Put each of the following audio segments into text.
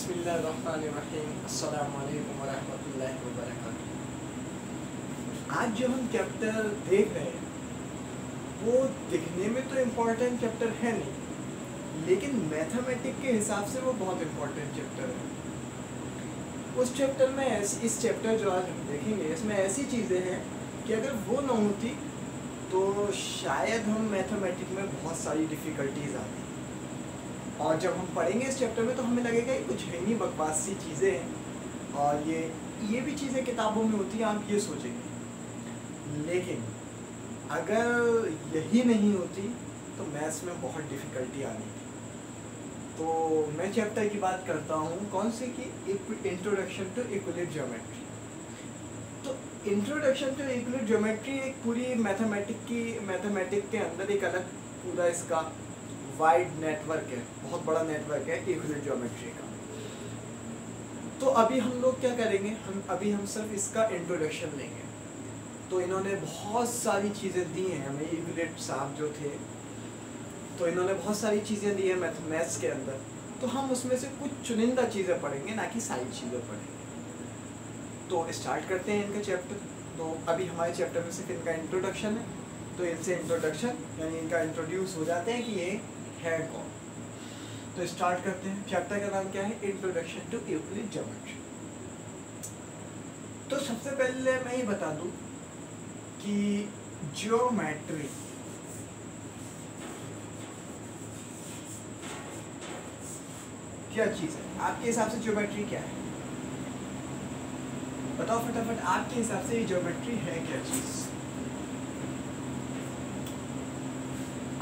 बिस्मिल्लाहिर्रहमानिर्रहीम अस्सलामु अलैकुम वरहमतुल्लाहि वबरकातुहू। आज जो हम चैप्टर देख रहे हैं वो दिखने में तो इम्पोर्टेंट चैप्टर है नहीं, लेकिन मैथमेटिक्स के हिसाब से वो बहुत इम्पोर्टेंट चैप्टर है। उस चैप्टर में इस चैप्टर जो आज हम देखेंगे इसमें ऐसी चीज़ें हैं कि अगर वो ना होती तो शायद हम मैथमेटिक्स में बहुत सारी डिफ़िकल्टीज आती। और जब हम पढ़ेंगे इस चैप्टर में तो हमें लगेगा कि कुछ है नहीं, बकवास सी चीज़ें हैं और ये भी चीज़ें किताबों में होती हैं, आप ये सोचेंगे। लेकिन अगर यही नहीं होती तो मैथ्स में बहुत डिफ़िकल्टी आनी थी। तो मैं चैप्टर की बात करता हूँ कौन सी की, इंट्रोडक्शन टू यूक्लिड ज्योमेट्री। तो इंट्रोडक्शन टू यूक्लिड ज्योमेट्री एक पूरी मैथमेटिक्स के अंदर एक अलग पूरा इसका वाइड नेटवर्क है, बहुत बड़ा नेटवर्क है यूक्लिड ज्योमेट्री का। तो अभी हम लोग क्या करेंगे, हम सिर्फ इसका इंट्रोडक्शन लेंगे। तो इन्होंने बहुत सारी चीज़ें दी हैं हमें, यूक्लिड साहब जो थे तो इन्होंने बहुत सारी चीज़ें दी हैं मैथ्स के अंदर। तो हम उसमें से कुछ चुनिंदा चीज़ें पढ़ेंगे, ना कि सारी चीज़ें पढ़ेंगे। तो स्टार्ट करते हैं इनका चैप्टर। तो अभी हमारे चैप्टर में सिर्फ इनका इंट्रोडक्शन है, तो इनसे इंट्रोडक्शन यानी इनका इंट्रोड्यूस हो जाते हैं कि ये है कौन। तो स्टार्ट करते हैं। चैप्टर का नाम क्या है, इंट्रोडक्शन टू यूक्लिड ज्योमेट्री। तो सबसे पहले मैं ये बता दूं कि ज्योमेट्री क्या चीज़ है। आपके हिसाब से ज्योमेट्री क्या है, बताओ फटाफट। आपके हिसाब से ज्योमेट्री है क्या चीज़।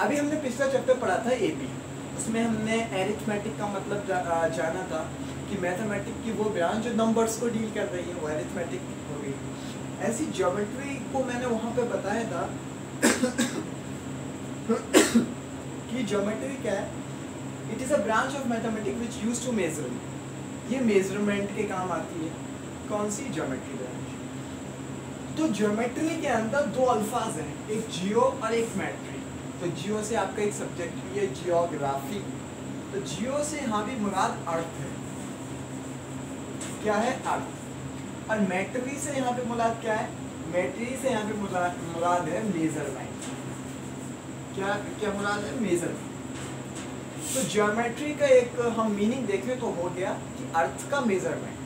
अभी हमने पिछला चैप्टर पढ़ा था एपी, उसमें हमने एरिथमेटिक का मतलब जाना था कि मैथमेटिक्स की वो ब्रांच जो नंबर्स को डील कर रही है वो एरिथमेटिक हो गई। ऐसी ज्योमेट्री को मैंने वहाँ पे बताया था कि ज्योमेट्री क्या है, it is a branch of mathematics which use to measure. ये मेजरमेंट के काम आती है। कौन सी, ज्योमेट्री ब्रांच। तो ज्योमेट्री के अंदर दो अल्फाज हैं, एक जियो और एक मैट्री। तो जियो से आपका एक सब्जेक्ट भी है जियोग्राफी। तो जियो से यहाँ भी मुराद अर्थ है। क्या है, अर्थ। और मैट्री से यहाँ पे मुराद क्या है, मैट्री से यहाँ पे मुराद है मेजरमेंट। क्या क्या मुराद है, मेजरमेंट। तो ज्योमेट्री का एक हम मीनिंग देखें तो हो गया कि अर्थ का मेजरमेंट।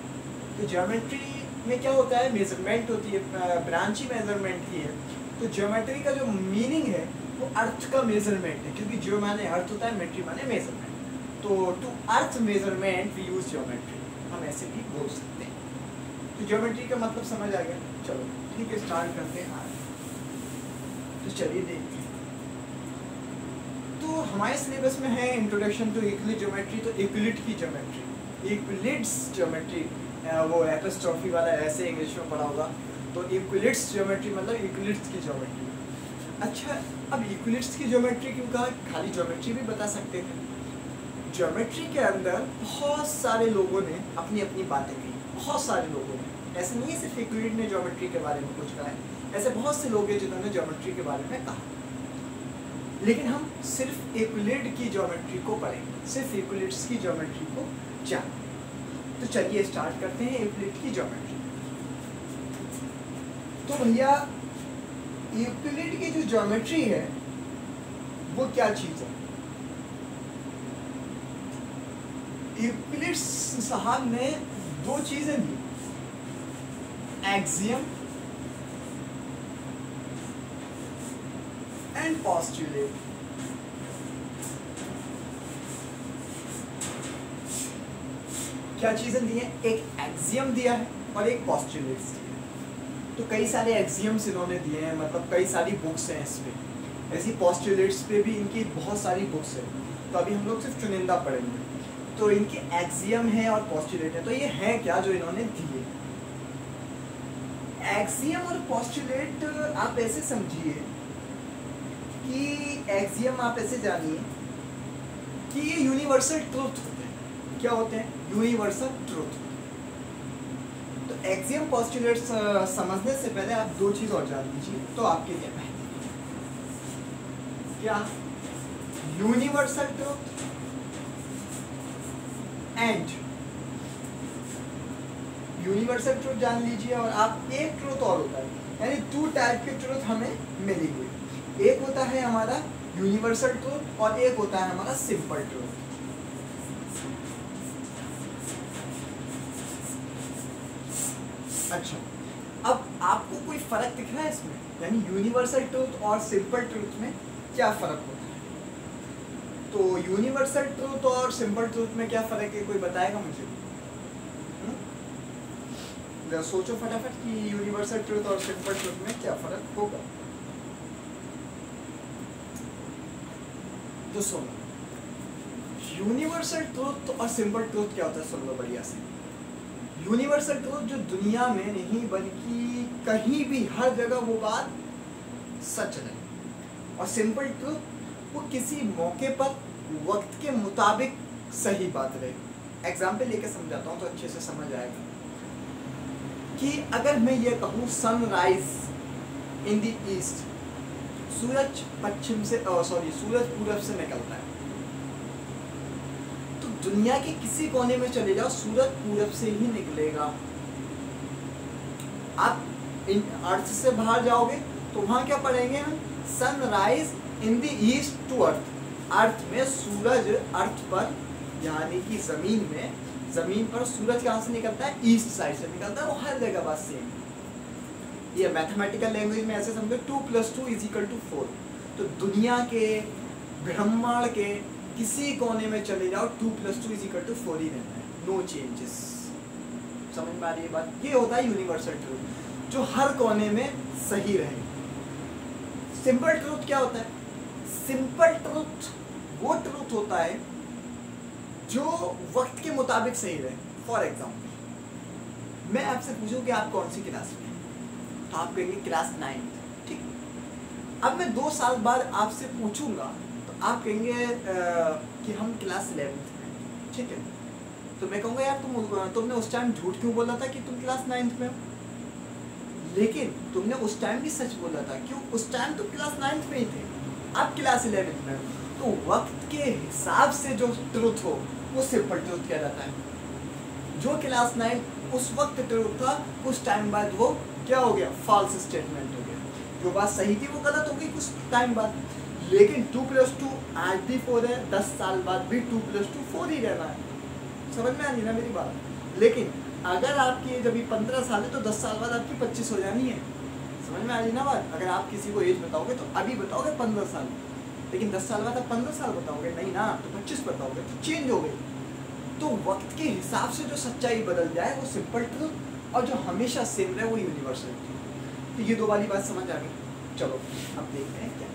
तो ज्योमेट्री में क्या होता है, मेजरमेंट होती है, ब्रांच ही मेजरमेंट की है। तो ज्योमेट्री का जो मीनिंग है वो अर्थ का मेजरमेंट है, क्योंकि जियो माने अर्थ होता है, मेट्री माने मेजरमेंट। तो to earth measurement we use geometry, हम ऐसे भी बोल सकते हैं। तो ज्योमेट्री का मतलब समझ आ गया। चलो ठीक है, स्टार्ट करते हैं आज। तो चलिए देखते हैं। तो हमारे सिलेबस में है इंट्रोडक्शन टू यूक्लिड ज्योमेट्री। तो यूक्लिड की ज्योमेट्री, यूक्लिड्स ज्योमेट्री, वो एपिस्ट्रॉफी वाला ऐसे इंग्लिश में पढ़ा होगा। तो यूक्लिड्स ज्योमेट्री मतलब यूक्लिड्स की ज्योमेट्री। अच्छा, अब यूक्लिड्स की ज्योमेट्री क्यों कहा, खाली ज्योमेट्री भी बता सकते थे। ज्योमेट्री के अंदर बहुत सारे लोगों ने अपनी अपनी बातें कही, बहुत सारे लोगों ने। ऐसे नहीं है सिर्फ यूक्लिड ने ज्योमेट्री के बारे में कुछ कहा है, ऐसे बहुत से लोग हैं जिन्होंने ज्योमेट्री के बारे में कहा। लेकिन हम सिर्फ यूक्लिड की ज्योमेट्री को पढ़ेंगे, सिर्फ यूक्लिड्स की ज्योमेट्री को जानेंगे। तो चलिए स्टार्ट करते हैं यूक्लिड की ज्योमेट्री। तो भैया यूक्लिड की जो ज्योमेट्री है वो क्या चीज़ है। यूक्लिड साहब ने दो चीज़ें दी, एक्सियम एंड पोस्टुलेट। क्या चीज़ें दी हैं, एक एक्सियम दिया है और एक पोस्टुलेट्स दिया है। तो कई सारे एक्सियम्स इन्होंने दिए हैं, मतलब कई सारी बुक्स हैं इस पे। ऐसी पोस्टुलेट्स पे भी इनकी बहुत सारी बुक्स हैं। तो अभी हम लोग सिर्फ चुनिंदा पढ़ेंगे। तो इनके एक्सियम है और पोस्टुलेट है। तो ये है क्या जो इन्होंने दिए। एक्सियम और पोस्टुलेट आप ऐसे समझिए कि एक्सियम आप ऐसे जानिए कि ये यूनिवर्सल ट्रूथ होते हैं। क्या होते हैं, यूनिवर्सल ट्रूथ। तो एक्सियम पोस्टुलेट समझने से पहले आप दो चीज़ और जान लीजिए, तो आपके लिए बेहतर। क्या, universal truth and universal truth जान लीजिए, और आप एक ट्रूथ और होता है, यानी 2 टाइप के ट्रूथ हमें मिलेंगे। एक होता है हमारा यूनिवर्सल ट्रूथ और एक होता है हमारा सिंपल ट्रूथ। अच्छा, अब आपको कोई फर्क दिख रहा है इसमें, यानी यूनिवर्सल ट्रूथ और सिंपल ट्रूथ में क्या फर्क होता है? तो यूनिवर्सल ट्रूथ और सिंपल ट्रूथ में क्या फर्क है, कोई बताएगा मुझे? सोचो फटाफट कि यूनिवर्सल ट्रूथ और सिंपल ट्रूथ में क्या फर्क होगा। तो सुनो, यूनिवर्सल ट्रूथ और सिंपल ट्रूथ क्या होता है, सुन लो बढ़िया से। यूनिवर्सल ट्रूथ जो दुनिया में नहीं बल्कि कहीं भी हर जगह वो बात सच है, और सिंपल ट्रूथ वो किसी मौके पर वक्त के मुताबिक सही बात रहे। एग्जाम्पल लेके समझाता हूँ तो अच्छे से समझ आएगा कि अगर मैं ये कहूँ सनराइज इन द ईस्ट, सूरज पश्चिम से सूरज पूरब से निकलता है, तो दुनिया के किसी कोने में चले जाओ सूरज पूरब से ही निकलेगा। आप अर्थ से बाहर जाओगे तो वहां क्या पढ़ेंगे हम, sunrise in the east to earth. Earth में सूरज, अर्थ पर यानी कि जमीन पर सूरज कहाँ से निकलता है, ईस्ट साइड से निकलता है। वो हर जगह बात सेम। ये मैथमेटिकल लैंग्वेज में ऐसे समझो 2 + 2 = 4। तो दुनिया के, ब्रह्मांड के किसी कोने में चले जाओ 2 + 2 = 4 ही रहना है, नो चेंजेस। समझ में आ रही है बात? ये होता है यूनिवर्सल ट्रूथ जो हर कोने में सही रहे। सिंपल ट्रूथ क्या होता है? सिंपल ट्रूथ वो ट्रूथ होता है जो वक्त के मुताबिक सही रहे। फॉर एग्जाम्पल, मैं आपसे पूछूं कि आप कौन सी क्लास में हैं, तो आप कहेंगे क्लास 9th, ठीक। अब मैं 2 साल बाद आपसे पूछूंगा तो आप कहेंगे कि हम क्लास 11th में, ठीक है। तो मैं कहूँगा यार तुमने उस टाइम झूठ क्यों बोला था कि तुम क्लास 9th में हो, लेकिन तुमने उस टाइम भी सच बोला था, क्यों? उस टाइम तुम क्लास 9th में ही थे, अब क्लास 11th में हो। तो वक्त के हिसाब से जो ट्रूथ हो वो सिंपल ट्रूथ कहलाता है। जो क्लास 9 उस वक्त ट्रूथ था, उस टाइम बाद वो क्या हो गया, फॉल्स स्टेटमेंट हो गया। जो बात सही थी वो गलत हो गई कुछ टाइम बाद। लेकिन 2 + 2 आज भी 4 है, 10 साल बाद भी 2 + 2 4 ही रहना है। समझ में आ रही ना मेरी बात? लेकिन अगर आपकी एज अभी 15 साल है तो 10 साल बाद आपकी 25 हो जानी है। समझ में आ रही ना बात? अगर आप किसी को एज बताओगे तो अभी बताओगे 15 साल, लेकिन 10 साल बाद आप 15 साल बताओगे, नहीं ना, तो 25 बताओगे, तो चेंज हो गई। तो वक्त के हिसाब से जो सच्चाई बदल जाए वो सिंपल ट्रूथ, और जो हमेशा सेम रहे वो यूनिवर्सल ट्रूथ। तो ये 2 वाली बात समझ आ गई। चलो अब देखते हैं क्या।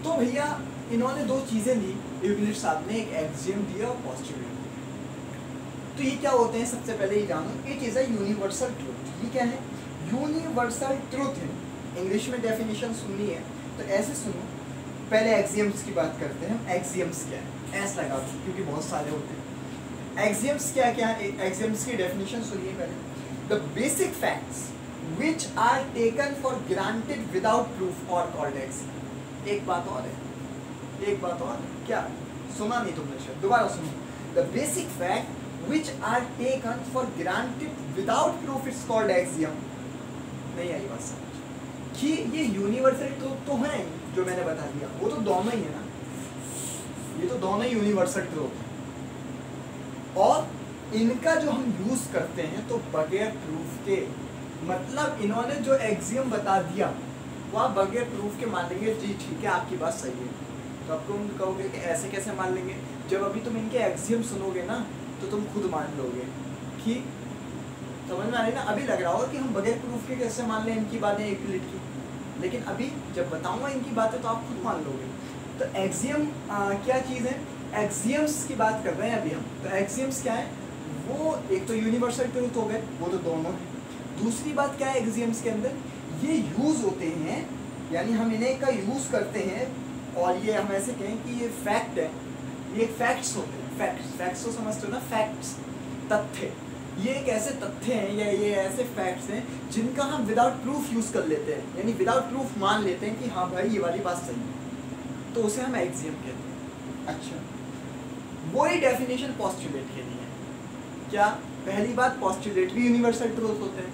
तो भैया इन्होंने 2 चीजें दी, यूक्लिड साहब ने, एक एक्सियम दिया और पोस्टुलेट दिया। तो ये क्या होते हैं, सबसे पहले ये जानो, it is a universal truth. ये क्या है? यूनिवर्सल ट्रूथ है। इंग्लिश में डेफिनेशन सुननी है तो ऐसे सुनो। पहले एक्सियम्स की बात करते हैं। एक्सियम्स क्या है, ऐसा लगा क्योंकि बहुत सारे होते हैं। एक्सियम्स क्या क्या है? एक्सियम्स की डेफिनेशन सुनिए पहले। The basic facts which are taken for granted without proof और कॉल्ड एक्सियम। एक बात और है, एक बात और, क्या सुना नहीं तुमने शायद, दोबारा सुनो। The basic fact which are taken for granted without proof it's called axiom. नहीं आई बात समझ कि ये यूनिवर्सल ट्रूथ तो है जो मैंने बता दिया, वो तो दोनों ही है ना, ये तो दोनों ही यूनिवर्सल ट्रूथ है। और इनका जो हम यूज करते हैं तो बगैर प्रूफ के, मतलब इन्होंने जो एक्सियम बता दिया वो आप बगैर प्रूफ के मान लेंगे, जी ठीक है आपकी बात सही है। तो अब तुम कहोगे कि ऐसे कैसे मान लेंगे, जब अभी तुम इनके एक्सियम सुनोगे ना तो तुम खुद मान लोगे कि, समझ में आ रही ना? अभी लग रहा होगा कि हम बगैर प्रूफ के कैसे मान लें इनकी बातें यूक्लिड की, लेकिन अभी जब बताऊंगा इनकी बातें तो आप खुद मान लोगे। तो एक्सियम क्या चीज़ है? एक्सियम्स की बात कर रहे हैं अभी हम। तो एक्सियम्स क्या है? वो एक तो यूनिवर्सल ट्रूथ हो गए, वो तो दोनों है। दूसरी बात क्या है एक्सियम्स के अंदर, ये यूज़ होते हैं, यानी हम इन्हें का यूज़ करते हैं, और ये हम ऐसे कहें कि ये फैक्ट है, ये फैक्ट्स होते हैं। फैक्ट्स को समझते हो ना, फैक्ट्स, तथ्य। ये एक ऐसे तथ्य हैं या ये ऐसे फैक्ट्स हैं जिनका हम विदाउट प्रूफ यूज़ कर लेते हैं, यानी विदाउट प्रूफ मान लेते हैं कि हाँ भाई ये वाली बात सही है, तो उसे हम एक्सियम कहते हैं। अच्छा, वही डेफिनेशन पोस्टुलेट के लिए है। क्या? पहली बात, पोस्टुलेट भी यूनिवर्सल ट्रूथ होते हैं।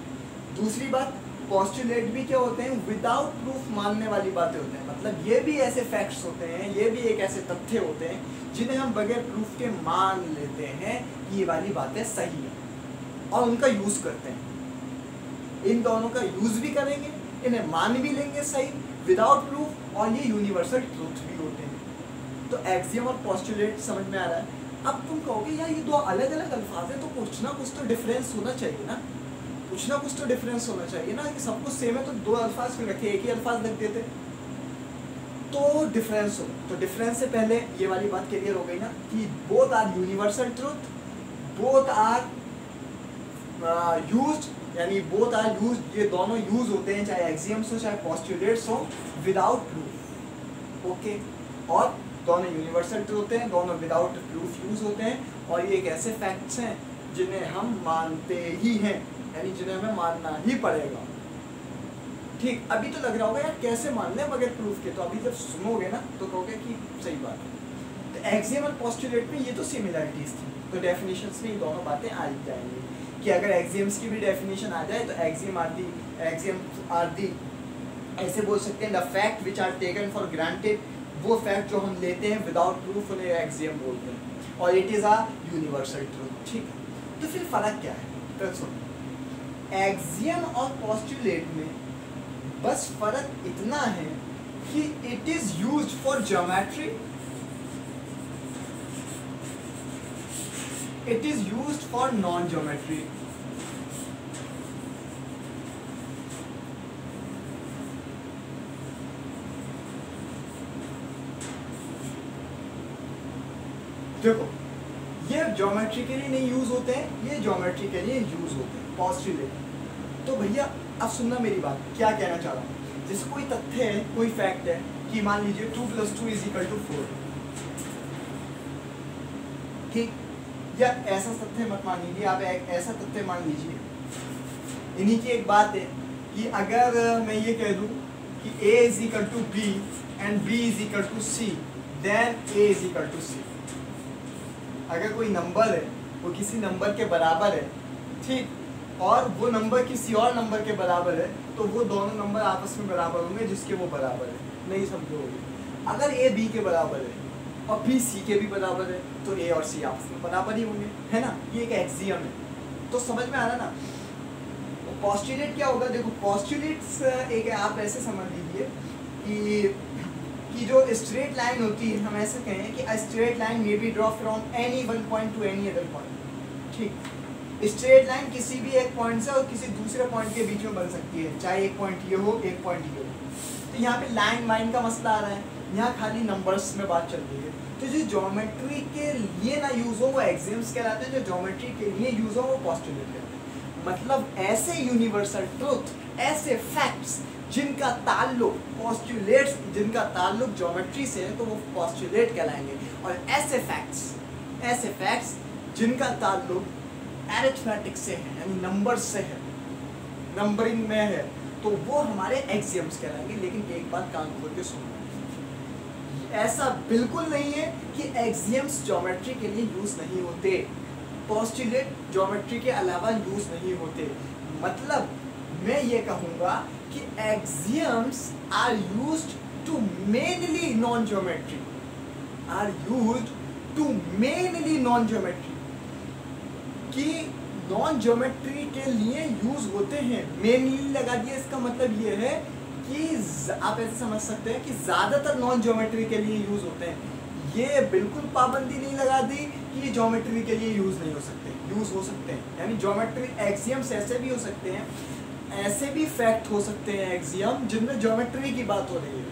दूसरी बात, पोस्टुलेट भी क्या होते हैं? विदाउट प्रूफ मानने वाली बातें होते हैं। मतलब ये भी ऐसे फैक्ट्स होते हैं, ये भी एक ऐसे तथ्य होते हैं जिन्हें हम बगैर प्रूफ के मान लेते हैं कि ये वाली बातें सही है और उनका यूज करते हैं। इन दोनों का यूज भी करेंगे, इन्हें मान भी लेंगे सही विदाउट प्रूफ, और ये यूनिवर्सल ट्रूथ भी होते हैं। तो एक्सियम और पोस्टुलेट समझ में आ रहा है। अब तुम कहोगे यार ये दो अलग अलग अल्फाज है, तो कुछ ना कुछ तो डिफरेंस होना चाहिए ना, कुछ ना कुछ तो डिफरेंस होना चाहिए ना, कि सब कुछ सेम है तो दो अल्फाज क्यों रखे, एक ही अल्फाज रख देते तो डिफरेंस हो। तो डिफरेंस से पहले ये वाली बात क्लियर हो गई ना कि both are universal truth, both are used, यानी बोथ आर यूज्ड, ये दोनों यूज होते हैं चाहे एक्सियम्स हो चाहे पोस्टुलेट्स हो विदाउट प्रूफ। ओके, और दोनों यूनिवर्सल ट्रूथ होते हैं, दोनों विदाउट प्रूफ यूज होते हैं, और ये एक ऐसे फैक्ट्स हैं जिन्हें हम मानते ही हैं, यानी जिन्हें हमें मानना ही पड़ेगा। ठीक, अभी तो लग रहा होगा यार कैसे मान लें बगैर प्रूफ के, तो अभी जब सुनोगे ना तो कहोगे कि सही बात है। तो एक्सियम और पोस्टुलेट में ये तो सिमिलरिटीज थी, तो डेफिनेशंस में ये दोनों बातें आ ही जाएंगी कि अगर एक्सियम्स की भी डेफिनेशन आ जाए तो एक्सियम आर दी ऐसे बोल सकते हैं the fact which are taken for granted, वो फैक्ट जो हम लेते हैं विदाउट प्रूफ उन्हें एक्सियम बोलते हैं, और it is a universal truth. ठीक है, तो फिर फर्क क्या है? तो सुनो, एक्सियम और पोस्टुलेट में बस फर्क इतना है कि it is used for geometry, it is used for non geometry. देखो, ये ज्योमेट्री के लिए नहीं यूज होते हैं, ये ज्योमेट्री के लिए यूज होते हैं पोस्टुलेट। तो भैया अब सुनना मेरी बात, क्या कहना चाह रहा हूँ। जैसे कोई तथ्य है, कोई फैक्ट है कि मान लीजिए 2 + 2 = 4, ठीक, या ऐसा तथ्य मत मान लीजिए, आप एक ऐसा तथ्य मान लीजिए, इन्हीं की एक बात है कि अगर मैं ये कह दूं कि A = B and B = C, then A = C। अगर कोई नंबर है वो किसी नंबर के बराबर है, ठीक, और वो नंबर किसी और नंबर के बराबर है, तो वो दोनों नंबर आपस में बराबर होंगे जिसके वो बराबर है। नहीं समझोगे? अगर A B के बराबर है और B C के भी बराबर है तो A और C आपस में बराबर ही होंगे, है ना? ये एक एक्सियम है। तो समझ में आ रहा ना? पोस्टुलेट क्या होगा? देखो, पोस्टुलेट्स एक आप ऐसे समझ लीजिए कि जो स्ट्रेट लाइन होती है, हम ऐसे कहें कि a straight line may be draw from any one point to any other point. ठीक, स्ट्रेट लाइन किसी भी एक पॉइंट से और किसी दूसरे पॉइंट के बीच में बन सकती है, चाहे एक पॉइंट ये हो, एक पॉइंट ये हो। तो यहाँ पे लाइन वाइन का मसला आ रहा है, यहाँ खाली नंबर्स में बात चल रही है। तो जो ज्योमेट्री के लिए ना यूज हो वो एक्सियम्स कहलाते हैं, जो ज्योमेट्री के लिए यूज हो वो पोस्टुलेट कहते हैं। मतलब ऐसे यूनिवर्सल ट्रूथ, ऐसे फैक्ट्स जिनका ताल्लुक पोस्टुलेट्स, जिनका ताल्लुक ज्योमेट्री से है, तो वो पोस्टुलेट कहलाएंगे। और ऐसे फैक्ट्स जिनका ताल्लुक अरिथमेटिक से है, यानी नंबर से है, नंबरिंग में है, तो वो हमारे एक्सियम्स कहलाएंगे। लेकिन एक बात कान खोल के सुनो, ऐसा बिल्कुल नहीं है कि एक्सियम्स ज्योमेट्री के लिए यूज नहीं होते, पोस्टुलेट ज्योमेट्री के अलावा यूज नहीं होते। मतलब मैं ये कहूँगा कि axioms are used to mainly non geometry, कि नॉन ज्योमेट्री के लिए यूज होते हैं। मेनली लगा दिया, इसका मतलब ये है कि आप ऐसे समझ सकते हैं कि ज्यादातर नॉन ज्योमेट्री के लिए यूज होते हैं। ये बिल्कुल पाबंदी नहीं लगा दी कि ये ज्योमेट्री के लिए यूज नहीं हो सकते, यूज हो सकते हैं। यानी ज्योमेट्री एक्सियम्स ऐसे भी हो सकते हैं, ऐसे भी फैक्ट हो सकते हैं एक्सियम जिनमें ज्योमेट्री की बात हो रही है।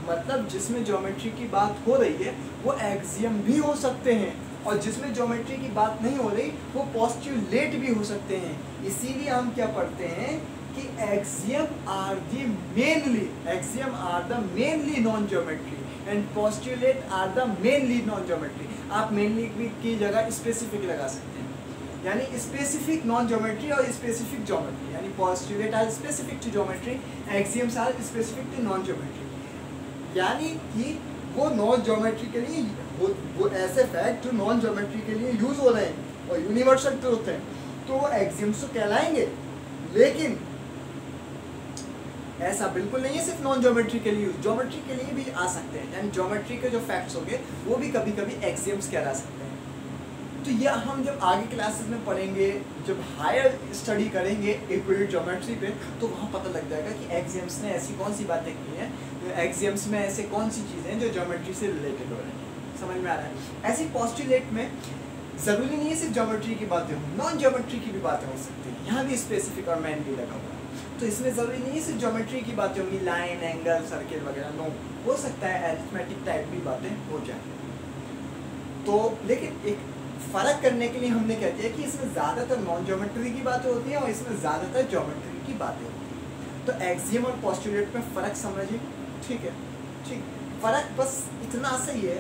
मतलब जिसमें ज्योमेट्री की बात हो रही है वो एक्सियम भी हो सकते हैं, और जिसमें ज्योमेट्री की बात नहीं हो रही वो पोस्टुलेट भी हो सकते हैं। इसीलिए हम क्या पढ़ते हैं कि axiom are the mainly non geometry and postulate are the mainly non geometry. आप मेनली की जगह स्पेसिफिक लगा सकते हैं, यानी स्पेसिफिक नॉन ज्योमेट्री और स्पेसिफिक ज्योमेट्री, यानी postulate are specific to geometry, axioms are specific to non geometry. यानी कि वो नॉन ज्योमेट्रिकली वो ऐसे फैक्ट जो नॉन ज्योमेट्रिकली यूज हो रहे हैं और यूनिवर्सल ट्रूथ है, तो वो एक्सियम्स तो कहलाएंगे। लेकिन ऐसा बिल्कुल नहीं है सिर्फ नॉन ज्योमेट्री के लिए, ज्योमेट्री के लिए भी आ सकते हैं, यानी ज्योमेट्री के जो फैक्ट्स होंगे वो भी कभी कभी एक्सियम्स कहला सकते हैं। तो यह हम जब आगे क्लासेस में पढ़ेंगे, जब हायर स्टडी करेंगे यूक्लिड ज्योमेट्री पे, तो वहाँ पता लग जाएगा कि एक्सियम्स ने ऐसी कौन सी बातें की हैं, एक्सियम्स में ऐसे कौन सी चीज़ें हैं जो ज्योमेट्री से रिलेटेड हो रही हैं। समझ में आ रहा है? ऐसी पोस्टुलेट में ज़रूरी नहीं है सिर्फ ज्योमेट्री की बातें हो, नॉन ज्योमेट्री की भी बातें हो सकती हैं। यहाँ भी स्पेसिफिक और मैन भी लगा हुआ है, तो इसमें ज़रूरी नहीं है सिर्फ ज्योमेट्री की बातें होंगी, लाइन, एंगल, सर्किल वगैरह। नो, हो सकता है अरिथमेटिक टाइप भी बातें हो जाए। तो लेकिन एक फ़र्क करने के लिए हमने क्या किया कि इसमें ज़्यादातर नॉन ज्योमेट्री की बातें होती हैं और इसमें ज़्यादातर ज्योमेट्री की बातें होती हैं। तो एक्सियम और पोस्टुलेट में फ़र्क समझिए। ठीक है, ठीक, फ़र्क बस इतना सही है,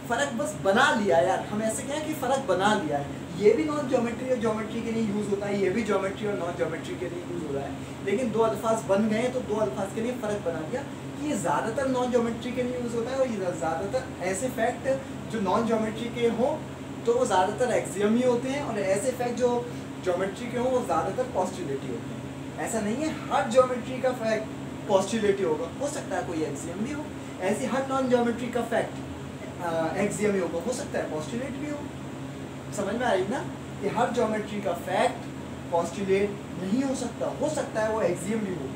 फ़र्क बस बना लिया यार, हम ऐसे क्या है कि फ़र्क बना लिया है। ये भी नॉन ज्योमेट्री और ज्योमेट्री के लिए यूज़ होता है, ये भी ज्योमेट्री और नॉन ज्योमेट्री के लिए यूज़ हो रहा है, लेकिन दो अल्फाज बन गए तो दो अल्फाज के लिए फ़र्क बना दिया कि ये ज़्यादातर नॉन ज्योमेट्री के लिए यूज़ होता है और ये ज़्यादातर ऐसे फैक्ट जो नॉन ज्योमेट्री के हों तो वो ज़्यादातर एक्सियम ही होते हैं, और ऐसे फैक्ट जो ज्योमेट्री के हों वो ज़्यादातर पोस्टुलेटिव होते हैं। ऐसा नहीं है हर ज्योमेट्री का फैक्ट पोस्टुलेटिव होगा, हो सकता है कोई एक्सियम भी हो। ऐसे हर नॉन ज्योमेट्री का फैक्ट एक्सियम ही होगा, हो सकता है पोस्टुलेट भी हो। समझ में आ रही ना कि हर ज्योमेट्री का फैक्ट पोस्टुलेट नहीं हो सकता है वो एक्सियम भी हो।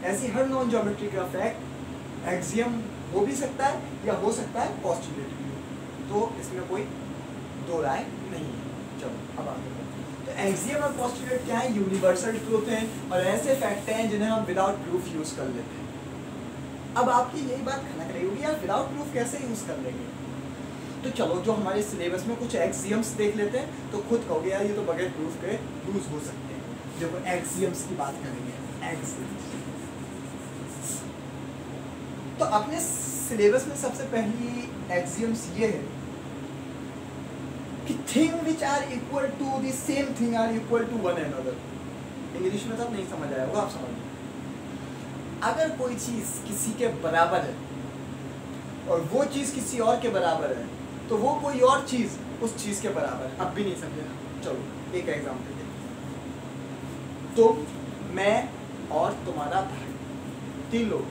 ऐसी हर नॉन ज्योमेट्री का फैक्ट एक्सियम हो भी सकता है या हो सकता है पोस्टुलेट भी हो। तो इसमें कोई दो राय नहीं है। चलो अब आगे बढ़ते हैं। तो एक्सियम और पोस्टुलेट क्या है? यूनिवर्सल ट्रूथ हैं और ऐसे फैक्ट हैं जिन्हें हम विदाउट प्रूफ यूज कर लेते हैं। अब आपकी यही बात खनक रही होगी, यार विदाउट प्रूफ कैसे यूज कर लेंगे? तो चलो जो हमारे सिलेबस में कुछ एक्सियम्स देख लेते हैं, तो खुद कहोगे यार ये तो बगैर प्रूफ के यूज हो सकते हैं। जब एक्सियम्स की बात करेंगे, एक्सियम्स तो अपने सिलेबस में सबसे पहली एक्सियम्स ये है कि thing which are equal to the same thing are equal to one another. English में तब नहीं समझ आया होगा, आप समझिए। अगर कोई चीज़ किसी के बराबर है और वो चीज़ किसी और के बराबर है, तो वो कोई और चीज़ उस चीज़ के बराबर है। अब भी नहीं समझे ना? चलो एक एग्जाम्पल दें। तो मैं और तुम्हारा भाई, तीन लोग,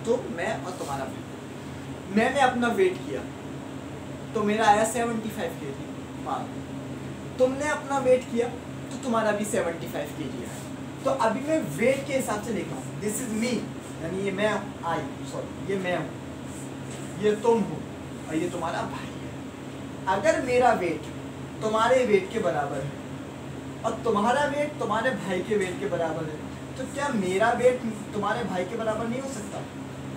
तो मैं और तुम्हारा भाई, मैंने अपना वेट किया तो मेरा आया 75 kg। हाँ, तुमने अपना वेट किया तो तुम्हारा भी 75 kg है। तो अभी मैं वेट के हिसाब से लिख रहा हूँ, दिस इज मी, यानी ये मैं ये मैं हूँ, ये तुम हो और ये तुम्हारा भाई है। अगर मेरा वेट तुम्हारे वेट के बराबर है और तुम्हारा वेट तुम्हारे भाई के वेट के बराबर है, तो क्या मेरा वेट तुम्हारे भाई के बराबर नहीं हो सकता?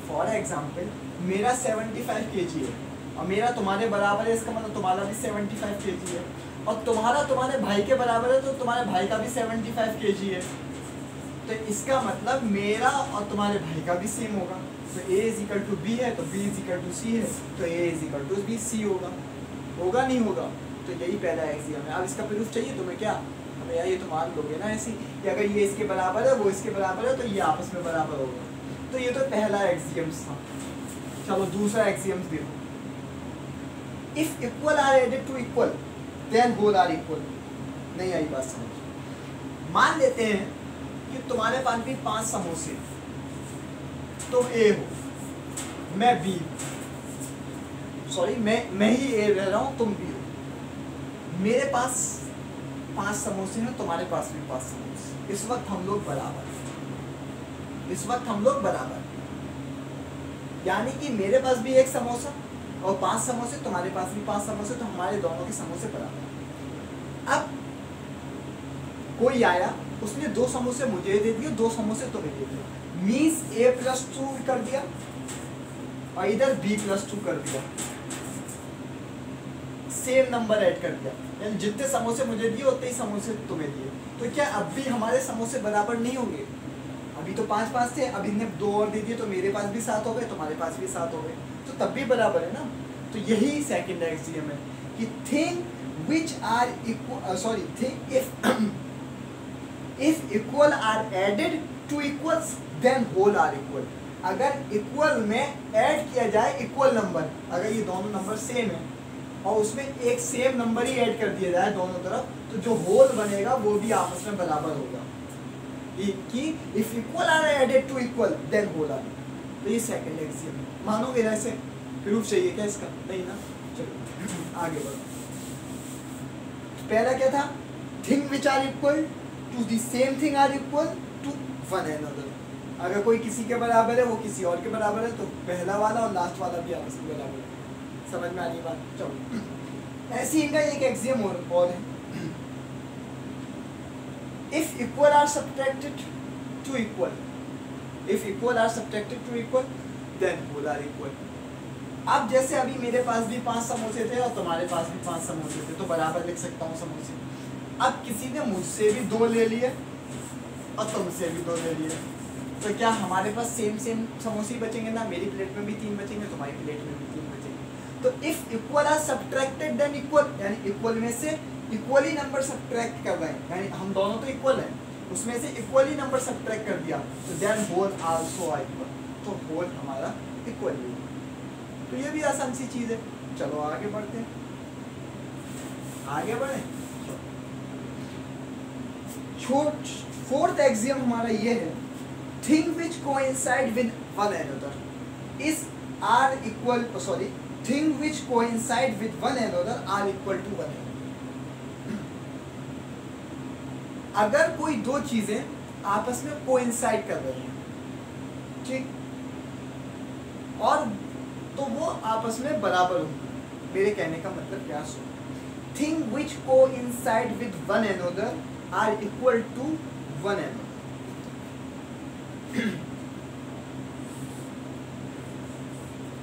फॉर एग्जाम्पल मेरा 75 kg है और मेरा तुम्हारे बराबर है, इसका मतलब तुम्हारा भी 75 kg है, और तुम्हारा तुम्हारे भाई के बराबर है तो तुम्हारे भाई का भी 75 kg है। तो इसका मतलब मेरा और तुम्हारे भाई का भी सेम होगा। तो A is equal to B है तो B is equal to C है, तो A is equal to B C होगा नहीं होगा? तो यही पहला एक्सियम है। अब इसका प्रूफ चाहिए तुम्हें क्या? अब यार ये तो मान लोगे ना ऐसी कि अगर ये इसके बराबर है, वो इसके बराबर है, तो ये आपस में बराबर होगा। तो ये तो पहला एक्सियम्स था। चलो दूसरा एक्सियम्स देखो। If equal are added to equal then whole are equal. नहीं आई बात समझ? मान लेते हैं कि तुम्हारे पास भी 5 समोसे, तुम A हो, मैं B, सॉरी मैं ही A रह रहा हूँ, तुम B हो। मेरे पास 5 समोसे हैं, तुम्हारे पास भी 5 समोसे। इस वक्त हम लोग बराबर, यानी कि मेरे पास भी 1 समोसा और 5 समोसे, तुम्हारे पास भी 5 समोसे, तो हमारे दोनों के समोसे बराबर। अब कोई आया, उसने 2 समोसे मुझे दे दिए, 2 समोसे तुम्हें दे दिए, मीन्स A+2 कर दिया और इधर B+2 कर दिया, सेम नंबर ऐड कर दिया, यानी जितने समोसे मुझे दिए उतने ही समोसे तुम्हें दिए। तो क्या अब भी हमारे समोसे बराबर नहीं होंगे? अभी तो 5-5 थे, अब इन्हें 2 और दे दिए तो मेरे पास भी 7 हो गए, तुम्हारे पास भी 7 हो गए, तो तब भी बराबर है ना? तो यही सेकंड एक्सियम है कि thing which are equal, if equal are added to equals then whole are equal। अगर इक्वल में ऐड किया जाए इक्वल नंबर, अगर ये दोनों नंबर सेम है और उसमें एक सेम नंबर ही ऐड कर दिया जाए दोनों तरफ, तो जो होल बनेगा वो भी आपस में बराबर होगा। कि if equal are added to equal then whole are. तो ये सेकंड एक्सियम है, मानोगे ऐसे? प्रूफ चाहिए क्या इसका? नहीं ना, चलो आगे बढ़ो। पहला क्या था? Thing which are equal to the same thing are equal to one another. अगर कोई किसी के बराबर है वो किसी और के बराबर है, तो पहला वाला और लास्ट वाला भी आपस में बराबर है। समझ में आ रही बात? चलो ऐसी इनका एक एक्सियम और है, if equal are subtracted to equal, if equal are subtracted to equal then whole are equal. अब जैसे अभी मेरे पास भी 5 समोसे थे और तुम्हारे पास भी 5 समोसे थे, तो बराबर लिख सकता हूँ समोसे। अब किसी ने मुझसे भी 2 ले लिए और तुमसे भी 2 ले लिए, तो क्या हमारे पास सेम समोसे बचेंगे ना? मेरी प्लेट में भी 3 बचेंगे, तुम्हारी प्लेट में भी 3 बचेंगे। तो if equal are subtracted then equal, यानी इक्वल में से इक्वली नंबर सब्ट्रैक्ट कर रहे हैं, यानी हम दोनों तो इक्वल हैं, उसमें से इक्वली नंबर सब्ट्रैक्ट कर दिया, तो then whole also are equal, तो होल हमारा इक्वल है। तो ये भी आसान सी चीज है। चलो आगे बढ़ते हैं, आगे बढ़े। फोर्थ एक्सियम हमारा ये है, thing which coincide with one another is are equal, sorry, thing which coincide with one another are equal to one another. अगर कोई दो चीजें आपस में कोइंसाइड कर रही हैं, ठीक, और तो वो आपस में बराबर होंगी। मेरे कहने का मतलब क्या? So thing which coincide with one another are equal to one another.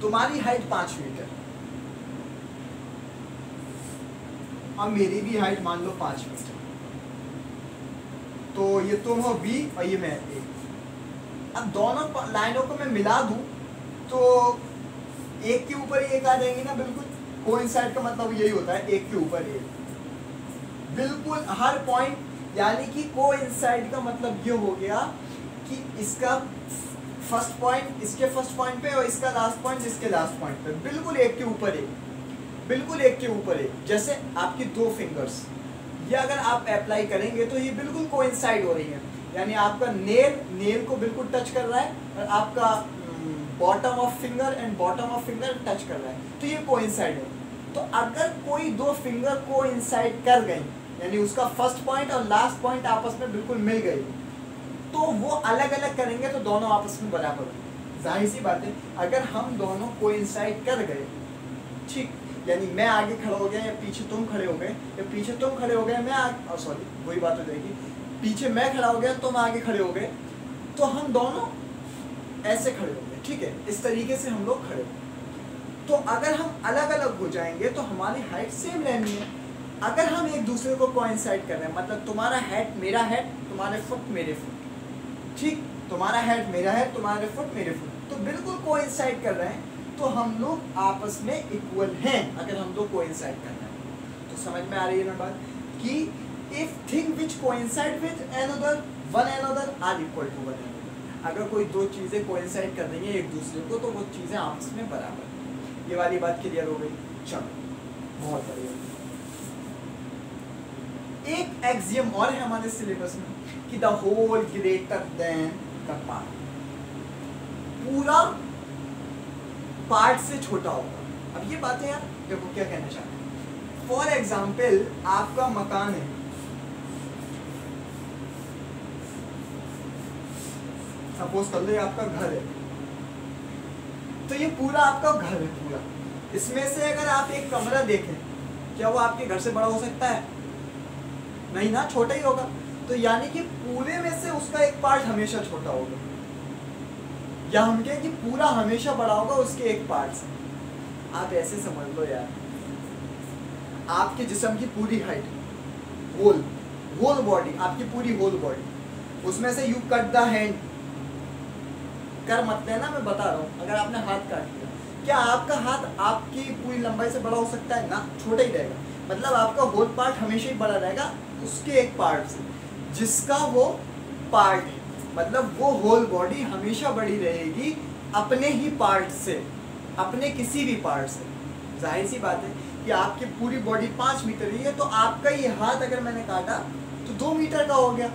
तुम्हारी हाइट 5 मीटर और मेरी भी हाइट मान लो 5 मीटर, तो ये तुम हो B और ये मैं A। अब दोनों लाइनों को मैं मिला दूं तो एक के ऊपर एक आ जाएंगी ना, बिल्कुल। कोइंसाइड का मतलब यही होता है, एक के ऊपर एक, बिल्कुल हर पॉइंट, यानी कि कोइंसाइड का मतलब ये हो गया कि इसका फर्स्ट पॉइंट इसके फर्स्ट पॉइंट पे और इसका लास्ट पॉइंट इसके लास्ट पॉइंट पे, बिल्कुल एक के ऊपर एक, बिल्कुल एक के ऊपर एक। जैसे आपकी 2 फिंगर्स, ये अगर आप अप्लाई करेंगे तो ये बिल्कुल कोइंसाइड हो रही है, यानी आपका नेल को बिल्कुल टच कर रहा है और आपका bottom of finger and bottom of finger touch कर रहा है, तो ये कोइंसाइड है। तो अगर कोई 2 फिंगर कोइंसाइड कर गई, यानी उसका फर्स्ट पॉइंट और लास्ट पॉइंट आपस में बिल्कुल मिल गई, तो वो अलग अलग करेंगे तो दोनों आपस में बराबर होंगे। जाहिर सी बात है, अगर हम दोनों कोइंसाइड कर गए, ठीक, यानी मैं आगे खड़ा हो गया या पीछे तुम खड़े हो गए, या पीछे तुम खड़े हो गए मैं आगे, सॉरी वही बात हो जाएगी, पीछे मैं खड़ा हो गया तुम आगे खड़े हो गए, तो हम दोनों ऐसे खड़े हो गए, ठीक है, इस तरीके से हम लोग खड़े हो। तो अगर हम अलग अलग हो जाएंगे तो हमारी हाइट सेम रहनी है। अगर हम एक दूसरे को कोइंसाइड कर रहे हैं, मतलब तुम्हारा हेड मेरा हेड, तुम्हारे फुट मेरे फुट, ठीक, तुम्हारा हेड मेरा हेड, तुम्हारे फुट मेरे फुट, तो बिल्कुल कोइंसाइड कर रहे हैं, तो हम लोग आपस में इक्वल हैं। अगर हम लोग कोइंसाइड कर रहे हैं तो समझ में आ रही है ना बात, कि if thing which coincide with another one another are equal to one another. अगर कोई 2 चीजें कोइंसाइड कर रही हैं एक दूसरे को, तो वो चीजें आपस में बराबर हैं। ये वाली बात क्लियर हो गई? चलो बहुत बढ़िया। एक एक्सियम और है हमारे सिलेबस में कि the whole greater than the part, पूरा पार्ट से छोटा होगा। अब ये बातें यार देखो क्या कहना चाहते हैं। फॉर एग्जाम्पल आपका मकान है, सपोज कर लो ये आपका घर है, तो ये पूरा आपका घर है पूरा। इसमें से अगर आप एक कमरा देखें, क्या वो आपके घर से बड़ा हो सकता है? नहीं ना, छोटा ही होगा। तो यानी कि पूरे में से उसका एक पार्ट हमेशा छोटा होगा, या हम कहें कि पूरा हमेशा बड़ा होगा उसके एक पार्ट से। आप ऐसे समझ लो यार, आपके जिस्म की पूरी हाइट, होल बॉडी, आपकी पूरी होल बॉडी, उसमें से यू कट द हैंड, कर मत लेना, मैं बता रहा हूँ। अगर आपने हाथ काट दिया, क्या आपका हाथ आपकी पूरी लंबाई से बड़ा हो सकता है? ना, छोटा ही रहेगा। मतलब आपका होल पार्ट हमेशा ही बड़ा रहेगा उसके एक पार्ट से, जिसका वो पार्ट है। मतलब वो होल बॉडी हमेशा बड़ी रहेगी अपने ही पार्ट से, अपने किसी भी पार्ट से। जाहिर सी बात है कि आपकी पूरी बॉडी 5 मीटर ही है, तो आपका ये हाथ अगर मैंने काटा तो 2 मीटर का हो गया।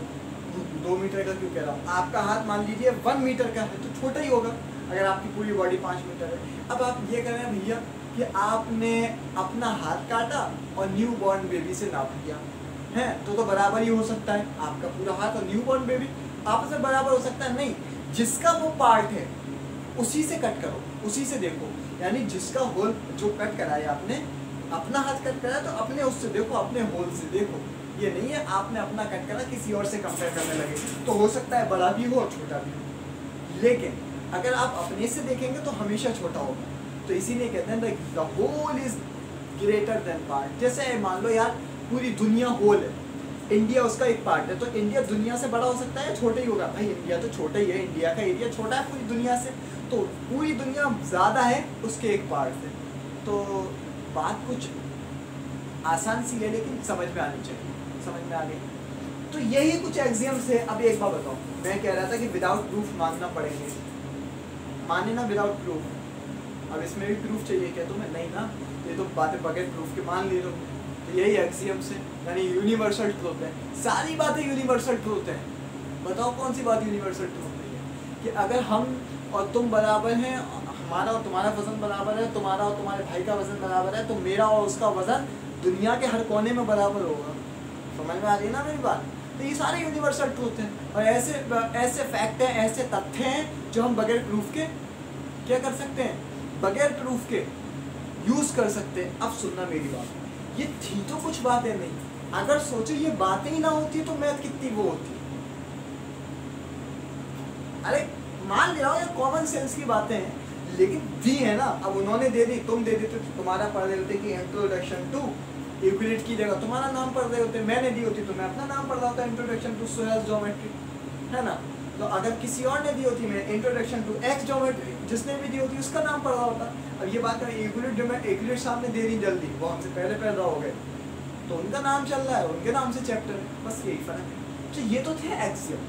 2 मीटर का क्यों कह रहा हूँ, आपका हाथ मान लीजिए 1 मीटर का है तो छोटा ही होगा अगर आपकी पूरी बॉडी 5 मीटर है। अब आप ये कह रहे हैं भैया कि आपने अपना हाथ काटा और न्यू बॉर्न बेबी से नाप लिया है, तो बराबर ही हो सकता है, आपका पूरा हाथ और न्यू बॉर्न बेबी आपस में बराबर हो सकता है? नहीं, जिसका वो पार्ट है उसी से कट करो, उसी से देखो। यानी जिसका होल जो कट कराया आपने, अपना हाथ कट कराया तो अपने उससे देखो, अपने होल से देखो। ये नहीं है आपने अपना कट करा किसी और से कंपेयर करने लगे, तो हो सकता है बड़ा भी हो और छोटा भी हो, लेकिन अगर आप अपने से देखेंगे तो हमेशा छोटा होगा। तो इसीलिए कहते हैं the whole is greater than part. जैसे मान लो यार पूरी दुनिया होल है, इंडिया उसका एक पार्ट है, तो इंडिया दुनिया से बड़ा हो सकता है या छोटा ही होगा? भाई इंडिया तो छोटा ही है, इंडिया का एरिया छोटा है पूरी दुनिया से, तो पूरी दुनिया ज़्यादा है उसके एक पार्ट से। तो बात कुछ आसान सी है लेकिन समझ में आनी चाहिए, समझ में आ गई? तो यही कुछ एग्जाम्स है। अब एक बात बताओ, मैं कह रहा था कि विदाउट प्रूफ मानना पड़ेंगे, माने ना विदाउट प्रूफ। अब इसमें भी प्रूफ चाहिए क्या तुम्हें? नहीं ना, ये तो बातें बगैर प्रूफ के मान ली लो। तो यही एक्सियम्स है, यानी यूनिवर्सल ट्रूथ है, सारी बातें यूनिवर्सल ट्रूथ है। बताओ कौन सी बात यूनिवर्सल ट्रूथ नहीं है? कि अगर हम और तुम बराबर हैं, हमारा और तुम्हारा वजन बराबर है, तुम्हारा और तुम्हारे भाई का वजन बराबर है, तो मेरा और उसका वजन दुनिया के हर कोने में बराबर होगा। समझ में आ रही ना मेरी बात? तो ये सारे यूनिवर्सल ट्रूथ हैं, और ऐसे फैक्ट हैं, ऐसे तथ्य हैं जो हम बगैर प्रूफ के क्या कर सकते हैं, बगैर प्रूफ के यूज़ कर सकते हैं। अब सुनना मेरी बात, ये थी तो कुछ बातें नहीं, अगर सोचो ये बातें ही ना होती तो मैथ कितनी वो होती। अरे मान लिया ये कॉमन सेंस की बातें हैं, लेकिन दी है ना, अब उन्होंने दे दी, तुम दे देते तो तुम्हारा पढ़ रहे होते कि इंट्रोडक्शन टू यूक्लिड की जगह तुम्हारा नाम पढ़ रहे होते, मैंने दी होती तो मैं अपना नाम पढ़ रहा होता, इंट्रोडक्शन टू सोहेल्स ज्योमेट्री, है ना? तो अगर किसी और ने दी होती, मैं इंट्रोडक्शन टू एक्स ज्योमेट्री, जिसने भी दी होती उसका नाम पढ़ रहा होता। अब ये बात करें यूक्लिड, जो मैं यूक्लिड सामने दे रही जल्दी, वो हमसे पहले पैदा हो गए, तो उनका नाम चल रहा है, उनके नाम से चैप्टर है, बस यही फर्क है। तो ये तो थे एक्सियम।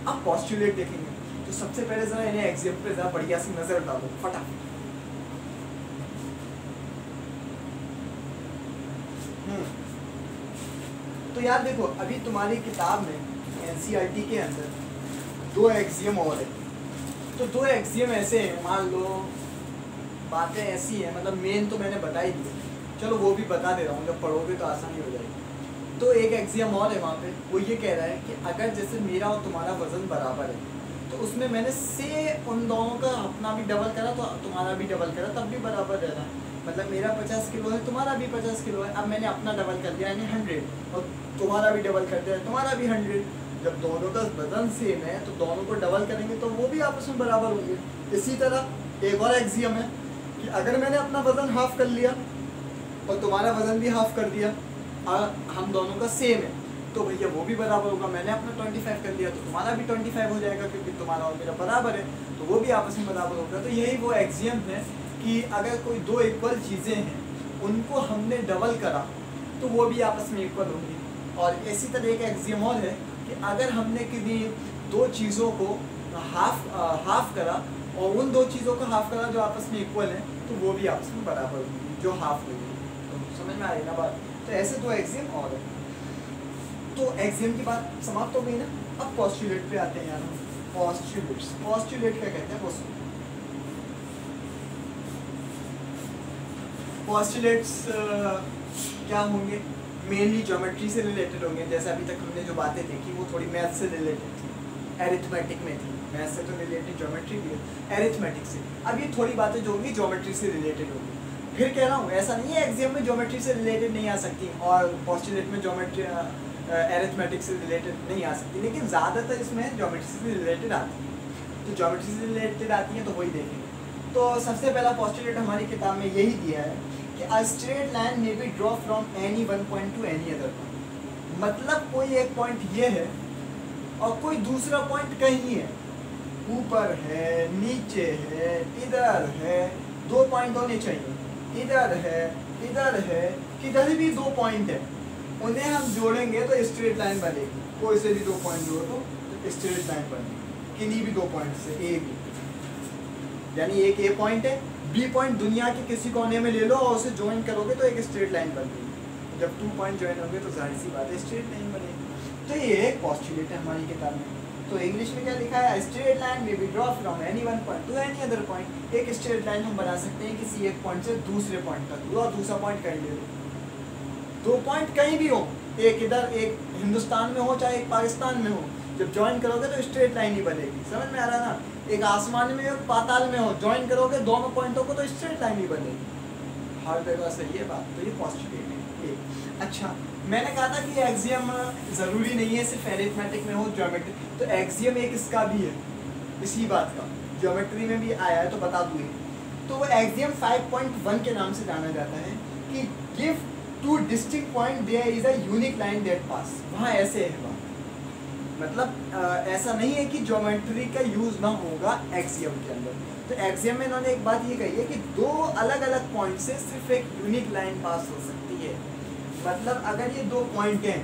अब पोस्टुलेट देखेंगे, तो सबसे पहले जरा इन्हें एक्सियम पे जरा बढ़िया सी नजर डालो फटाफट। तो यार देखो, अभी तुम्हारी किताब में एनसीईआरटी के अंदर 2 एक्सियम और है, तो 2 एक्सियम ऐसे हैं, मान लो बातें ऐसी हैं, मतलब मेन तो मैंने बता ही दी, चलो वो भी बता दे रहा हूँ, जब पढ़ोगे तो आसानी हो जाएगी। तो एक एक्सियम और है वहाँ पे, वो ये कह रहा है कि अगर जैसे मेरा और तुम्हारा वजन बराबर है, तो उसमें मैंने से उन दोनों का अपना भी डबल करा तो तुम्हारा भी डबल करा, तब भी बराबर रहना है। मतलब मेरा 50 किलो है, तुम्हारा भी 50 किलो है, अब मैंने अपना डबल कर दिया यानी 100, और तुम्हारा भी डबल कर दिया, तुम्हारा भी 100। जब दोनों का वजन सेम है तो दोनों को डबल करेंगे तो वो भी आपस में बराबर होंगे। इसी तरह एक और एक्सियम है कि अगर मैंने अपना वजन हाफ कर लिया और तुम्हारा वजन भी हाफ कर दिया, हम दोनों का सेम है, तो भैया वो भी बराबर होगा। मैंने अपना 25 कर लिया तो तुम्हारा भी 25 हो जाएगा, क्योंकि तुम्हारा और मेरा बराबर है, तो वो भी आपस में बराबर होगा। तो यही वो एक्सियम है कि अगर कोई 2 इक्वल चीज़ें हैं, उनको हमने डबल करा तो वो भी आपस में इक्वल होंगी। और इसी तरह एक एक्सियम और है कि अगर हमने किसी 2 चीज़ों को हाफ करा और उन 2 चीज़ों का हाफ करा जो आपस में इक्वल है, तो वो भी आपस में बराबर होंगी जो हाफ होगी। तो समझ में आ रही ना बात? तो ऐसे 2 एक्सियम और है। तो एक्सियम की बात समाप्त हो गई ना। अब पोस्टुलेट पे आते हैं यार। पोस्टुलेट क्या कहते हैं वो सुनो। पोस्टुलेट्स क्या होंगे? मेनली ज्योमेट्री से रिलेटेड होंगे। जैसे अभी तक हमने जो बातें देखी वो थोड़ी मैथ से रिलेटेड थी, एरिथमेटिक में थी। मैथ से तो रिलेटेड ज्योमेट्री भी है, एरिथमेटिक से। अब ये थोड़ी बातें जो होंगी ज्योमेट्री से रिलेटेड होंगी। फिर कह रहा हूँ ऐसा नहीं है एग्जाम में ज्योमेट्री से रिलेटेड नहीं आ सकती और पोस्टुलेट में ज्योमेट्री एरिथमेटिक से रिलेटेड नहीं आ सकती, लेकिन ज़्यादातर इसमें ज्योमेट्री से रिलेटेड आती है। तो ज्योमेट्री से रिलेटेड आती है तो वही देखेंगे। तो सबसे पहला पोस्टुलेट हमारी किताब में यही दिया है कि a straight line may be draw from any one point to any other point. मतलब कोई एक पॉइंट ये है और कोई दूसरा पॉइंट कहीं है, ऊपर है, नीचे है, इधर है। 2 पॉइंट होने चाहिए, इधर है, किधर भी 2 पॉइंट है, उन्हें हम जोड़ेंगे तो स्ट्रेट लाइन बनेगी। कोई से भी 2 पॉइंट जोड़ो तो स्ट्रेट लाइन बनेगी, किन्हीं भी 2 पॉइंट से, ए बी। यानी एक ए पॉइंट है, बी पॉइंट दुनिया के किसी कोने में ले लो और उसे ज्वाइन करोगे तो एक स्ट्रेट लाइन बन गई। जब 2 पॉइंट ज्वाइन होंगे तो जाहिर सी बात है स्ट्रेट लाइन बनेगी। तो ये एक पोस्टुलेट है हमारी किताब में। तो इंग्लिश में क्या लिखा है, स्ट्रेट लाइन में be draw from any one point to any other point. एक स्ट्रेट लाइन हम बना सकते हैं किसी एक पॉइंट से दूसरे पॉइंट तक, और दूसरा पॉइंट कहीं ले लो, 2 पॉइंट कहीं भी हो, एक इधर एक हिंदुस्तान में हो चाहे एक पाकिस्तान में हो, जब ज्वाइन करोगे तो स्ट्रेट लाइन ही बनेगी। समझ में आ रहा है ना, एक आसमान में एक पाताल में हो, ज्वाइन करोगे दोनों पॉइंटों को तो स्ट्रेट लाइन ही बनेगी। हर जगह सही है बात। तो ये पोस्टुलेट है। अच्छा, मैंने कहा था कि एक्सियम ज़रूरी नहीं है सिर्फ एरिथमेटिक में हो, ज्योमेट्री, तो एक्सियम एक इसका भी है, इसी बात का ज्योमेट्री में भी आया है, तो बता दूँ। तो वो एक्सियम 5.1 के नाम से जाना जाता है कि give two distinct point there is a unique line that pass. वहाँ ऐसे है बात, मतलब ऐसा नहीं है कि ज्योमेट्री का यूज़ ना होगा एक्सियम के अंदर। तो एक्सियम में इन्होंने एक बात ये कही है कि 2 अलग अलग पॉइंट से सिर्फ एक यूनिक लाइन पास हो सकती है। मतलब अगर ये 2 पॉइंट हैं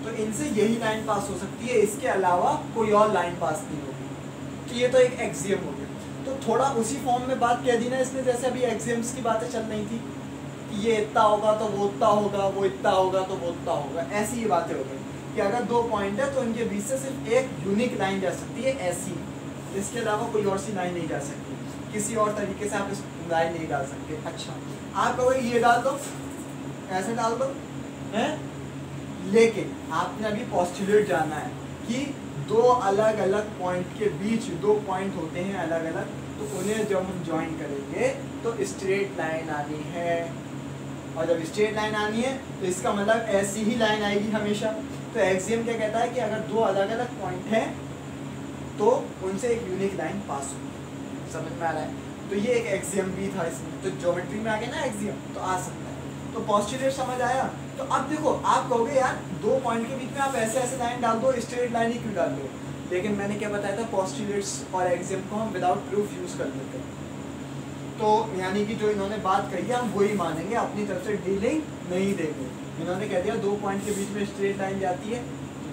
तो इनसे यही लाइन पास हो सकती है, इसके अलावा कोई और लाइन पास नहीं होगी। तो ये तो एक एक्सियम हो गया। तो थोड़ा उसी फॉर्म में बात कह दी ना इसने, जैसे अभी एक्सियम्स की बातें चल रही थी कि ये इतना होगा तो वो उतना होगा, वो इतना होगा तो वो उतना होगा, ऐसी ये बातें हो गई कि अगर 2 पॉइंट है तो इनके बीच से सिर्फ एक यूनिक लाइन जा सकती है ऐसी, इसके अलावा कोई और सी लाइन नहीं जा सकती, किसी और तरीके से आप इस लाइन नहीं डाल सकते। अच्छा, आप कहोगे ये डाल दो, ऐसे डाल दो, हैं? लेकिन आपने अभी पोस्टुलेट जाना है कि 2 अलग अलग पॉइंट के बीच 2 पॉइंट होते हैं अलग अलग, तो उन्हें जब हम ज्वाइन करेंगे तो स्ट्रेट लाइन आनी है, और जब स्ट्रेट लाइन आनी है तो इसका मतलब ऐसी ही लाइन आएगी हमेशा। तो एक्सियम क्या कहता है कि अगर 2 अलग अलग पॉइंट हैं तो उनसे एक यूनिक लाइन पास होगी। समझ में आ रहा है? तो ये एक एक्सियम भी था इसमें, तो ज्योमेट्री में आ गया ना एक्सियम, तो आ सकता है। तो पोस्टुलेट समझ आया। तो अब देखो, आप कहोगे यार 2 पॉइंट के बीच में आप ऐसे ऐसे लाइन डाल दो, स्ट्रेट लाइन ही क्यों डाल दो? लेकिन मैंने क्या बताया था, पोस्टुलेट्स और एक्सियम को हम विदाउट प्रूफ यूज़ कर लेते हैं। तो यानी कि जो इन्होंने बात कही है हम वही मानेंगे, अपनी तरफ से डीलिंग नहीं देंगे। इन्होंने कह दिया 2 पॉइंट के बीच में स्ट्रेट लाइन जाती है,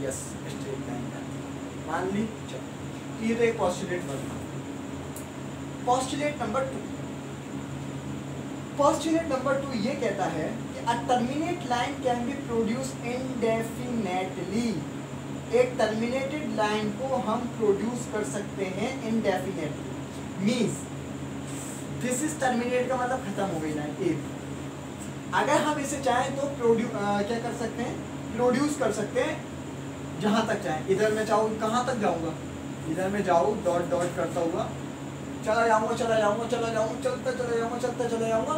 यस स्ट्रेट लाइन जाती है, मान ली। चलो, ये तो एक पोस्टुलेट बना। पोस्टुलेट नंबर 2, पोस्टुलेट नंबर 2 ये कहता है कि a terminate line can be produce indefinitely. एक टर्मिनेटेड लाइन को हम प्रोड्यूस कर सकते हैं indefinitely. Means this is terminate का मतलब खत्म हो गई लाइन एक। अगर हम इसे चाहें तो क्या कर सकते हैं, प्रोड्यूस कर सकते हैं जहाँ तक चाहें। इधर मैं चाहूँ कहाँ तक जाऊँगा, इधर मैं जाऊँ डॉट डॉट करता हुआ चला जाऊँगा, चला जाऊँगा, चला जाऊँगा, चलता चला जाऊँगा, चलता चला जाऊँगा,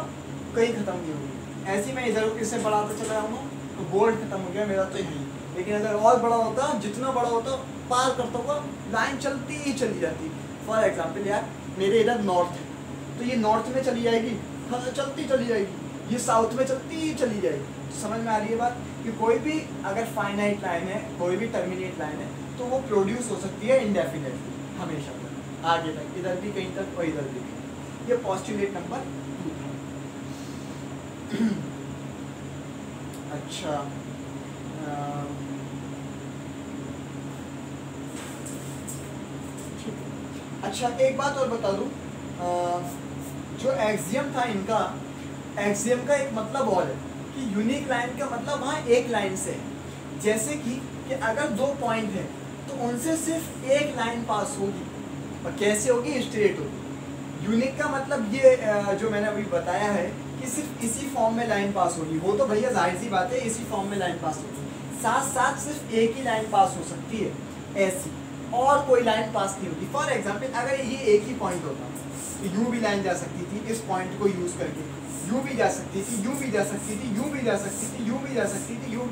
कहीं ख़त्म नहीं होगी। ऐसे मैं इधर इससे बढ़ाता चला जाऊँगा तो बोर्ड खत्म हो गया मेरा तो यही। लेकिन अगर और बड़ा होता, जितना बड़ा होता पार करता हुआ लाइन चलती ही चली जाती। फॉर एग्जाम्पल यार, मेरे इधर नॉर्थ है तो ये नॉर्थ में चली जाएगी, चलती चली जाएगी, ये साउथ में चलती ही चली जाएगी। समझ में आ रही है बात कि कोई भी अगर फाइनाइट लाइन है, कोई भी टर्मिनेट लाइन है, तो वो प्रोड्यूस हो सकती है इंडेफिनेटली, हमेशा तक, आगे तक, इधर भी कहीं तक और इधर भी कहीं। ये पोस्टुलेट नंबर 2 था। अच्छा, अच्छा एक बात और बता दूं, जो एक्सियम था इनका, एक्सियम का एक मतलब और है कि यूनिक लाइन का मतलब वहाँ एक लाइन से है। जैसे कि अगर 2 पॉइंट हैं तो उनसे सिर्फ एक लाइन पास होगी, और कैसे होगी, स्ट्रेट होगी। यूनिक का मतलब ये जो मैंने अभी बताया है कि सिर्फ इसी फॉर्म में लाइन पास होगी, वो तो भैया जाहिर सी बात है इसी फॉर्म में लाइन पास होगी। साथ साथ सिर्फ एक ही लाइन पास हो सकती है ऐसी, और कोई लाइन पास नहीं होती। फॉर एग्जाम्पल अगर ये एक ही पॉइंट होता तो यूँ भी लाइन जा सकती थी, इस पॉइंट को यूज़ करके यूँ भी जा सकती थी, यूँ भी जा सकती थी, यूँ भी जा सकती थी, यूँ भी जा सकती थी, यूँ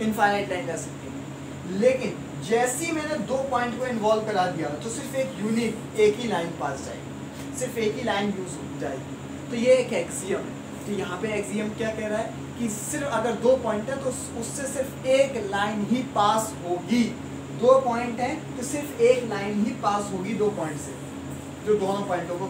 इनफाइनाइट लाइन जा सकती थी। लेकिन जैसे ही मैंने 2 पॉइंट को इन्वॉल्व करा दिया तो सिर्फ एक यूनिक एक ही लाइन पास जाएगी, सिर्फ एक ही लाइन यूज हो जाएगी। तो ये एक एक्सियम है। तो यहाँ पे एक्सियम क्या कह रहा है कि सिर्फ अगर 2 पॉइंट है तो उससे सिर्फ एक लाइन ही पास होगी। 2 पॉइंट है तो सिर्फ एक लाइन ही पास होगी 2 पॉइंट से, जो दोनों पॉइंटों को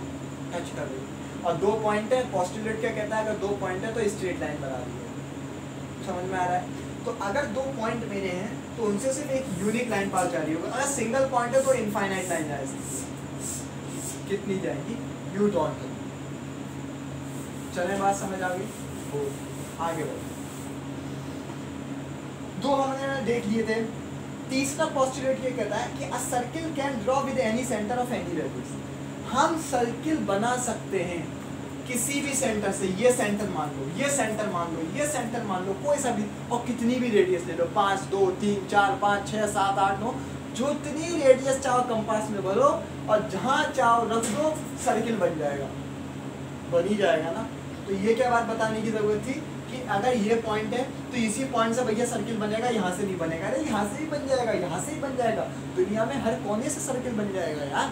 टच कर रही है। और 2 पॉइंट है, पोस्टुलेट क्या कहता है, अगर 2 पॉइंट है तो स्ट्रेट लाइन बना रही है। समझ में आ रहा है? तो अगर 2 पॉइंट मेरे हैं तो उनसे सिर्फ एक यूनिक लाइन पास जा रही होगी। अगर सिंगल पॉइंट है तो इनफाइनाइट लाइन जा सकती है। कितनी जाएंगी यू डोंट नो। चले बात समझ आ गई? वो आगे बढ़ो। दो हमने देख लिए थे। तीसरा पोस्टुलेट ये कहता है कि अ circle can draw with any centre of any radius. हम सर्किल बना सकते हैं किसी भी सेंटर से। ये सेंटर मान लो, ये सेंटर मान लो, ये सेंटर मान लो, कोई सा भी, और कितनी भी रेडियस ले लो, 5 2 3 4 5 6 7 8 9, जो इतनी रेडियस चाहो कंपास में भरो और जहाँ चाहो रख दो, सर्किल बन जाएगा, बन ही जाएगा ना। तो ये क्या बात बताने की जरूरत थी कि अगर ये पॉइंट है तो इसी पॉइंट से भैया सर्किल बनेगा, यहाँ से नहीं बनेगा। अरे यहाँ से ही बन जाएगा, यहाँ से ही बन जाएगा। दुनिया में हर कोने से सर्किल बन जाएगा यार,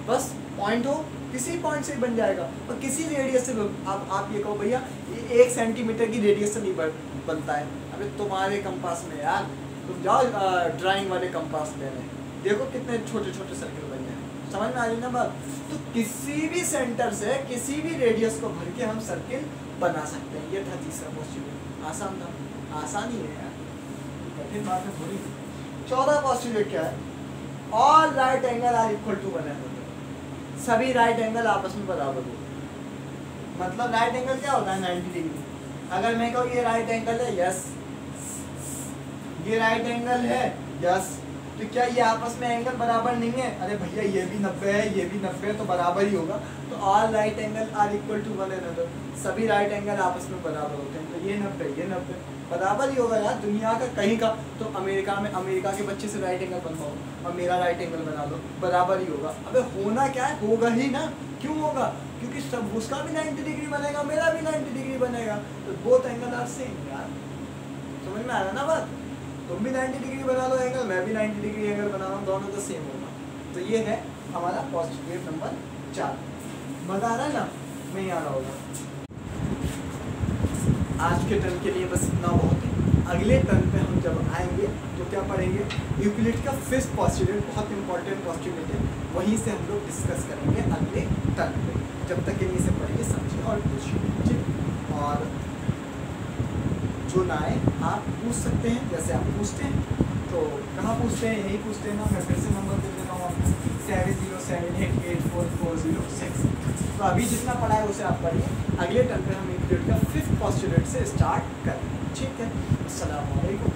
बस पॉइंट हो किसी पॉइंट से ही बन जाएगा। और किसी रेडियस से आप ये कहो भैया ये 1 सेंटीमीटर की रेडियस से नहीं बनता है। अबे तुम्हारे कंपास में यार, तुम जाओ ड्राइंग वाले कंपास लेने, देखो कितने छोटे छोटे सर्किल बन जाए। समझ में आ रही ना बात? तो किसी भी सेंटर से किसी भी रेडियस को भर के हम सर्किल बना सकते हैं। ये था तीसरा पोस्टुलेट। आसान था, आसान ही है यार, कठिन बात है थोड़ी। चौथा पोस्टुलेट क्या है? All right angle are equal to 180। सभी राइट एंगल आपस में बराबर हो। मतलब राइट एंगल क्या होता है? 90 डिग्री। अगर मैं कहूँ ये राइट एंगल है, यस, ये राइट एंगल है, यस, तो क्या ये आपस में एंगल बराबर नहीं है? अरे भैया ये भी 90 है, ये भी 90 है, तो बराबर ही होगा। तो all right angle are equal to 180। सभी राइट एंगल आपस में बराबर होते हैं। तो ये 90 ये 90 बराबर ही होगा यार। दुनिया का कहीं का, तो अमेरिका में अमेरिका के बच्चे से राइट एंगल बनवाओ और मेरा राइट एंगल बना लो, बराबर ही होगा। अबे होना क्या है? होगा ही ना। क्यों होगा? क्योंकि सब उसका भी 90 डिग्री बनेगा, मेरा भी 90 डिग्री बनेगा, तो बोथ एंगल आर सेम यार। समझ में आ रहा ना बात? तुम भी 90 डिग्री बना लो एंगल, मैं भी 90 डिग्री एंगल बना रहा हूँ, दोनों तो सेम होगा। तो ये है हमारा पोस्टुलेट नंबर 4। मजा आ रहा है ना? नहीं आ रहा होगा। आज के टर्न के लिए बस इतना बहुत है। अगले टर्न पे हम जब आएंगे तो क्या पढ़ेंगे? यूक्लिड का 5th पोस्टुलेट, बहुत इंपॉर्टेंट पोस्टुलेट है, वहीं से हम लोग डिस्कस करेंगे अगले टर्न पे। जब तक इन्हीं से पढ़िए, समझिए और पूछिए। और जो ना आए आप पूछ सकते हैं, जैसे आप पूछते हैं तो कहाँ पूछते हैं? यही पूछते हैं ना। मैं फिर से नंबर दे देता हूँ आपको, 7078844006। तो अभी जितना पढ़ा है उसे आप पढ़िए। अगले टर्न पे हम यूक्लिड का 5th पोस्टुलेट से स्टार्ट करें। ठीक है। अस्सलाम वालेकुम।